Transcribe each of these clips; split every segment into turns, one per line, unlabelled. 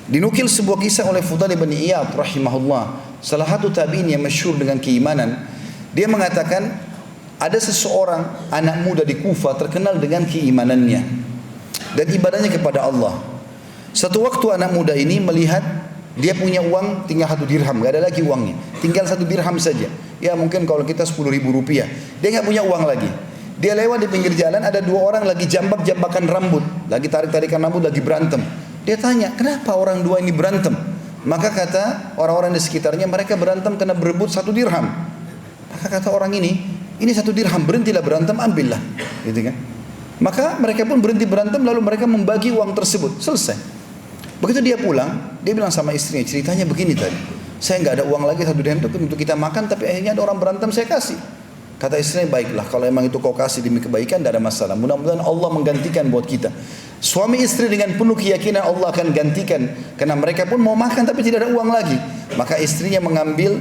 Dinukil sebuah kisah oleh Fudail bin Iyad rahimahullah, salah satu tabi'in yang masyhur dengan keimanan. Dia mengatakan ada seseorang anak muda di Kufah terkenal dengan keimanannya dan ibadahnya kepada Allah. Satu waktu anak muda ini melihat dia punya uang tinggal 1 dirham, gak ada lagi uangnya, tinggal 1 dirham saja. Ya mungkin kalau kita 10.000 rupiah, dia gak punya uang lagi. Dia lewat di pinggir jalan, ada 2 orang lagi jambak-jambakan rambut, lagi tarik-tarikan rambut, lagi berantem. Dia tanya, kenapa orang 2 ini berantem? Maka kata orang-orang di sekitarnya, mereka berantem karena berebut 1 dirham. Maka kata orang ini 1 dirham, berhentilah berantem, ambillah, gitu kan? Maka mereka pun berhenti berantem, lalu mereka membagi uang tersebut, selesai. Begitu dia pulang, dia bilang sama istrinya, ceritanya begini tadi, saya nggak ada uang lagi 1 dirham itu untuk kita makan, tapi akhirnya ada orang berantem, saya kasih. Kata istrinya, baiklah, kalau emang itu kau kasih demi kebaikan, tidak ada masalah. Mudah-mudahan Allah menggantikan buat kita. Suami istri dengan penuh keyakinan Allah akan gantikan, karena mereka pun mau makan tapi tidak ada uang lagi. Maka istrinya mengambil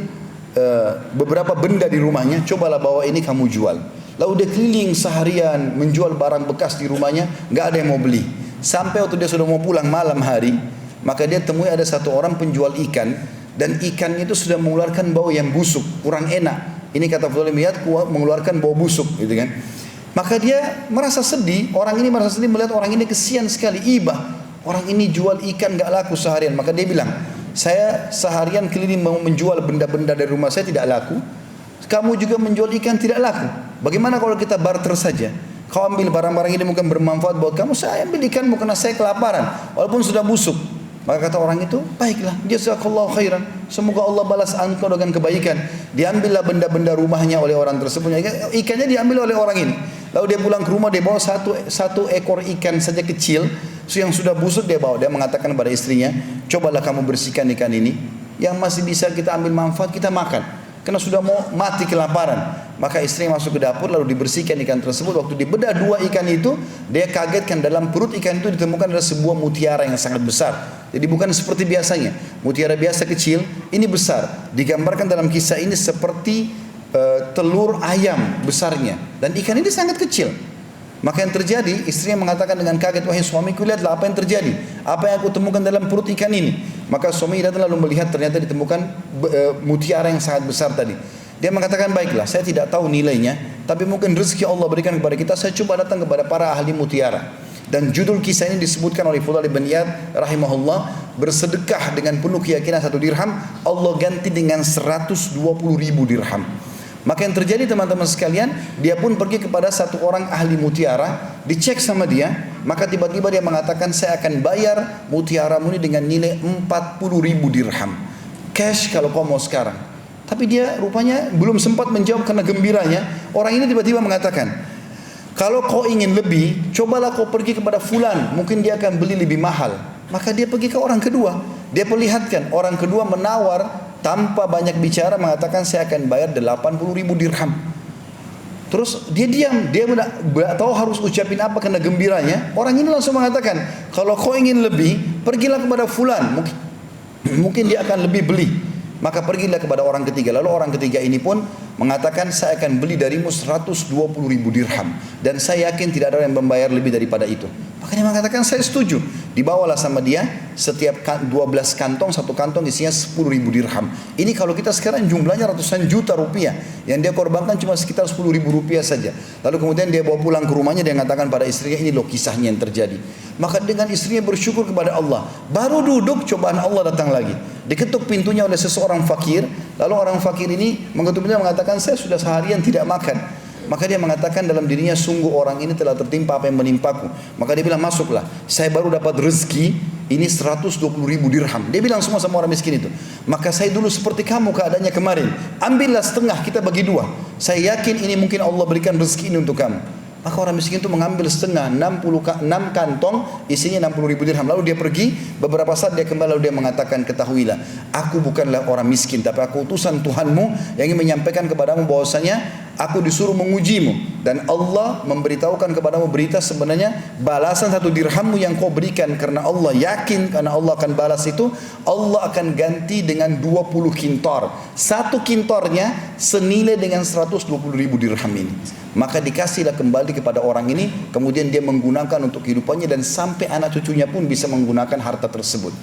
beberapa benda di rumahnya, cobalah bawa ini kamu jual. Lalu dia keliling seharian menjual barang bekas di rumahnya, nggak ada yang mau beli. Sampai waktu dia sudah mau pulang malam hari, maka dia temui ada satu orang penjual ikan, dan ikannya itu sudah mengeluarkan bau yang busuk, kurang enak. Ini kata Fudail bin Iyad, mengeluarkan bau busuk, gitu kan? Maka dia merasa sedih, orang ini merasa sedih melihat orang ini kesian sekali, ibah. Orang ini jual ikan gak laku seharian. Maka dia bilang, saya seharian keliling mau menjual benda-benda dari rumah saya tidak laku. Kamu juga menjual ikan tidak laku. Bagaimana kalau kita barter saja? Kau ambil barang-barang ini mungkin bermanfaat buat kamu, saya ambil ikanmu karena saya kelaparan, walaupun sudah busuk. Maka kata orang itu, baiklah, jazakallahu khairan, semoga Allah balas engkau dengan kebaikan. Diambillah benda-benda rumahnya oleh orang tersebut, ikannya diambil oleh orang ini. Lalu dia pulang ke rumah, dia bawa satu ekor ikan saja kecil yang sudah busuk, dia bawa. Dia mengatakan kepada istrinya, cobalah kamu bersihkan ikan ini, yang masih bisa kita ambil manfaat kita makan, karena sudah mau mati kelaparan. Maka istrinya masuk ke dapur, lalu dibersihkan ikan tersebut. Waktu dibedah 2 ikan itu, dia kagetkan dalam perut ikan itu ditemukan ada sebuah mutiara yang sangat besar. Jadi bukan seperti biasanya, mutiara biasa kecil, ini besar. Digambarkan dalam kisah ini seperti telur ayam besarnya, dan ikan ini sangat kecil. Maka yang terjadi, istrinya mengatakan dengan kaget, wahai suamiku, lihatlah apa yang terjadi, apa yang aku temukan dalam perut ikan ini. Maka suami datang lalu melihat, ternyata ditemukan mutiara yang sangat besar tadi. Dia mengatakan, baiklah, saya tidak tahu nilainya, tapi mungkin rezeki Allah berikan kepada kita, saya coba datang kepada para ahli mutiara. Dan judul kisah ini disebutkan oleh Fudail bin Iyad rahimahullah, bersedekah dengan penuh keyakinan 1 dirham, Allah ganti dengan 120.000 dirham. Maka yang terjadi teman-teman sekalian, dia pun pergi kepada satu orang ahli mutiara, dicek sama dia, maka tiba-tiba dia mengatakan, saya akan bayar mutiaramu ini dengan nilai 40.000 dirham. Cash kalau kau mau sekarang. Tapi dia rupanya belum sempat menjawab karena gembiranya. Orang ini tiba-tiba mengatakan, kalau kau ingin lebih, cobalah kau pergi kepada fulan, mungkin dia akan beli lebih mahal. Maka dia pergi ke orang kedua, dia perlihatkan, orang kedua menawar tanpa banyak bicara, mengatakan saya akan bayar 80.000 dirham. Terus dia diam, dia tidak tahu harus ucapin apa karena gembiranya. Orang ini langsung mengatakan, kalau kau ingin lebih, pergilah kepada fulan, mungkin dia akan lebih beli. Maka pergilah kepada orang ketiga. Lalu orang ketiga ini pun mengatakan, saya akan beli darimu 120.000 dirham, dan saya yakin tidak ada yang membayar lebih daripada itu. Maka dia mengatakan, saya setuju. Dibawalah sama dia setiap 12 kantong, satu kantong isinya 10.000 dirham. Ini kalau kita sekarang jumlahnya ratusan juta rupiah. Yang dia korbankan cuma sekitar 10.000 rupiah saja. Lalu kemudian dia bawa pulang ke rumahnya, dia mengatakan pada istrinya, ini loh kisahnya yang terjadi. Maka dengan istrinya bersyukur kepada Allah. Baru duduk, cobaan Allah datang lagi. Diketuk pintunya oleh seseorang fakir. Lalu orang fakir ini mengetuk pintunya, mengatakan, saya sudah seharian tidak makan. Maka dia mengatakan dalam dirinya, sungguh orang ini telah tertimpa apa yang menimpaku. Maka dia bilang, masuklah, saya baru dapat rezeki ini 120.000 dirham. Dia bilang semua sama orang miskin itu, maka saya dulu seperti kamu keadaannya kemarin, ambillah setengah, kita bagi 2. Saya yakin ini mungkin Allah berikan rezeki ini untuk kamu. Maka orang miskin itu mengambil setengah, 6 kantong isinya 60.000 dirham. Lalu dia pergi, beberapa saat dia kembali, lalu dia mengatakan, ketahuilah, aku bukanlah orang miskin, tapi aku utusan Tuhanmu yang ingin menyampaikan kepadamu bahwasanya aku disuruh mengujimu, dan Allah memberitahukan kepadamu berita, sebenarnya balasan 1 dirhammu yang kau berikan karena Allah yakin karena Allah akan balas itu, Allah akan ganti dengan 20 kintor. 1 kintornya senilai dengan 120.000 dirham ini. Maka dikasihlah kembali kepada orang ini, kemudian dia menggunakan untuk kehidupannya, dan sampai anak cucunya pun bisa menggunakan harta tersebut.